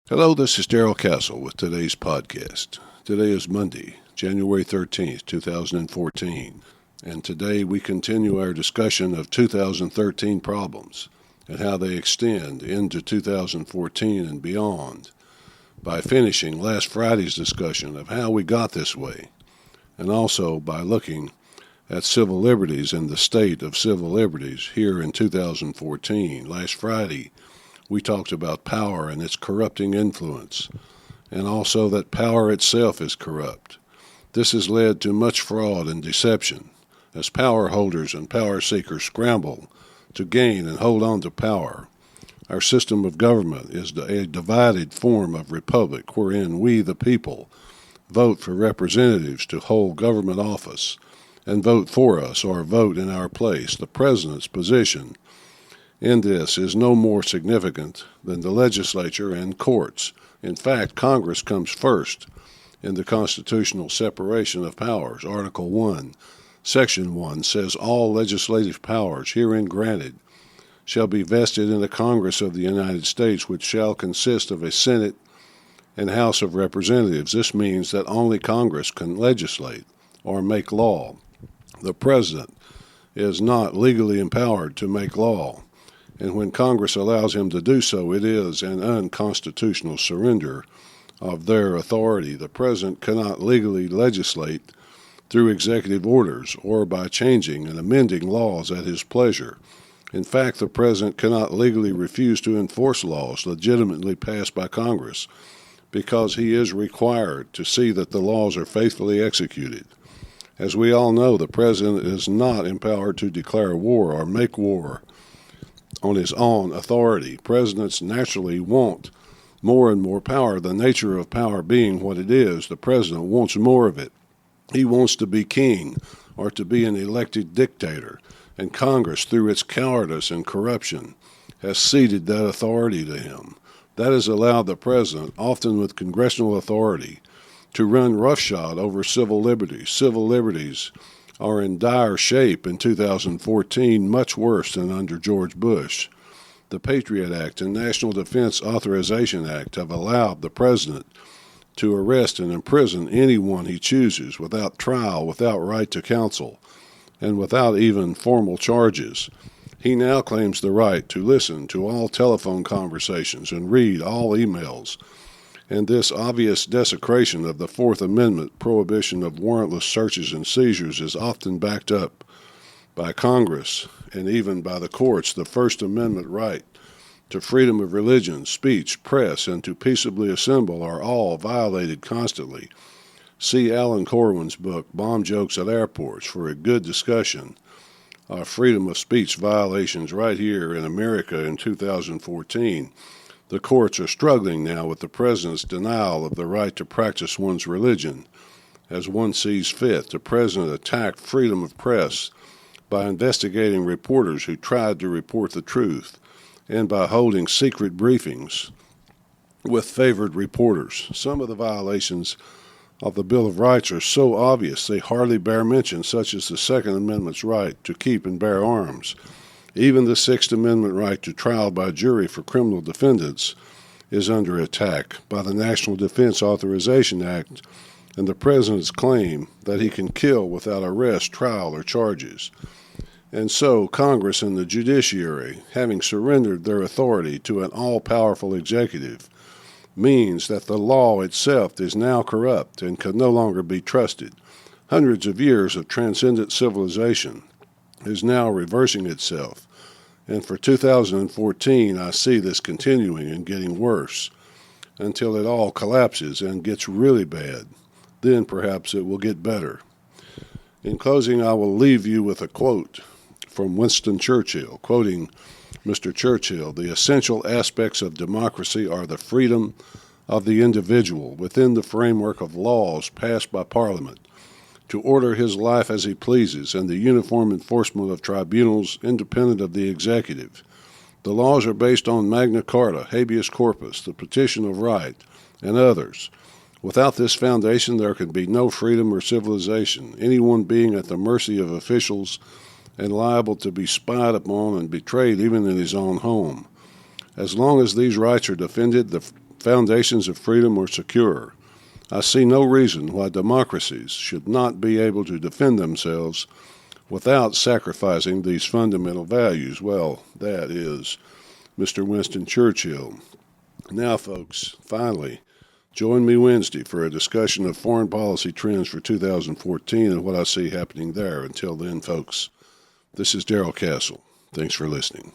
Hello, this is Darrell Castle with today's podcast. Today is Monday, January 13th, 2014, and today we continue our discussion of 2013 problems and how they extend into 2014 and beyond by finishing last Friday's discussion of how we got this way, and also by looking at civil liberties and the state of civil liberties here in 2014. Last Friday, we talked about power and its corrupting influence, and also that power itself is corrupt. This has led to much fraud and deception as power holders and power seekers scramble to gain and hold on to power. Our system of government is a divided form of republic wherein we, the people, vote for representatives to hold government office and vote for us or vote in our place. The president's position in this is no more significant than the legislature and courts. In fact, Congress comes first in the constitutional separation of powers. Article 1, Section 1 says all legislative powers herein granted shall be vested in the Congress of the United States, which shall consist of a Senate and House of Representatives. This means that only Congress can legislate or make law. The president is not legally empowered to make law, and when Congress allows him to do so, it is an unconstitutional surrender of their authority. The president cannot legally legislate through executive orders or by changing and amending laws at his pleasure. In fact, the president cannot legally refuse to enforce laws legitimately passed by Congress because he is required to see that the laws are faithfully executed. As we all know, the president is not empowered to declare war or make war on his own authority. Presidents naturally want more and more power. The nature of power being what it is, the president wants more of it. He wants to be king or to be an elected dictator, and Congress, through its cowardice and corruption, has ceded that authority to him. That has allowed the president, often with congressional authority, to run roughshod over civil liberties. Civil liberties are in dire shape in 2014, much worse than under George Bush. The Patriot Act and National Defense Authorization Act have allowed the president to arrest and imprison anyone he chooses without trial, without right to counsel, and without even formal charges. He now claims the right to listen to all telephone conversations and read all emails. And this obvious desecration of the Fourth Amendment prohibition of warrantless searches and seizures is often backed up by Congress and even by the courts. The First Amendment right to freedom of religion, speech, press, and to peaceably assemble are all violated constantly. See Alan Corwin's book, Bomb Jokes at Airports, for a good discussion of freedom of speech violations right here in America in 2014. The courts are struggling now with the president's denial of the right to practice one's religion as one sees fit. The president attacked freedom of press by investigating reporters who tried to report the truth and by holding secret briefings with favored reporters. Some of the violations of the Bill of Rights are so obvious they hardly bear mention, such as the Second Amendment's right to keep and bear arms. Even the Sixth Amendment right to trial by jury for criminal defendants is under attack by the National Defense Authorization Act and the president's claim that he can kill without arrest, trial, or charges. And so Congress and the judiciary, having surrendered their authority to an all-powerful executive, means that the law itself is now corrupt and can no longer be trusted. Hundreds of years of transcendent civilization is now reversing itself. And for 2014, I see this continuing and getting worse until it all collapses and gets really bad. Then perhaps it will get better. In closing, I will leave you with a quote from Winston Churchill, quoting Mr. Churchill, "The essential aspects of democracy are the freedom of the individual within the framework of laws passed by Parliament, to order his life as he pleases, and the uniform enforcement of tribunals independent of the executive. The laws are based on Magna Carta, habeas corpus, the petition of right, and others. Without this foundation, there can be no freedom or civilization, anyone being at the mercy of officials and liable to be spied upon and betrayed even in his own home. As long as these rights are defended, the foundations of freedom are secure. I see no reason why democracies should not be able to defend themselves without sacrificing these fundamental values. Well, that is Mr. Winston Churchill. Now, folks, finally, join me Wednesday for a discussion of foreign policy trends for 2014 and what I see happening there. Until then, folks, this is Darrell Castle. Thanks for listening.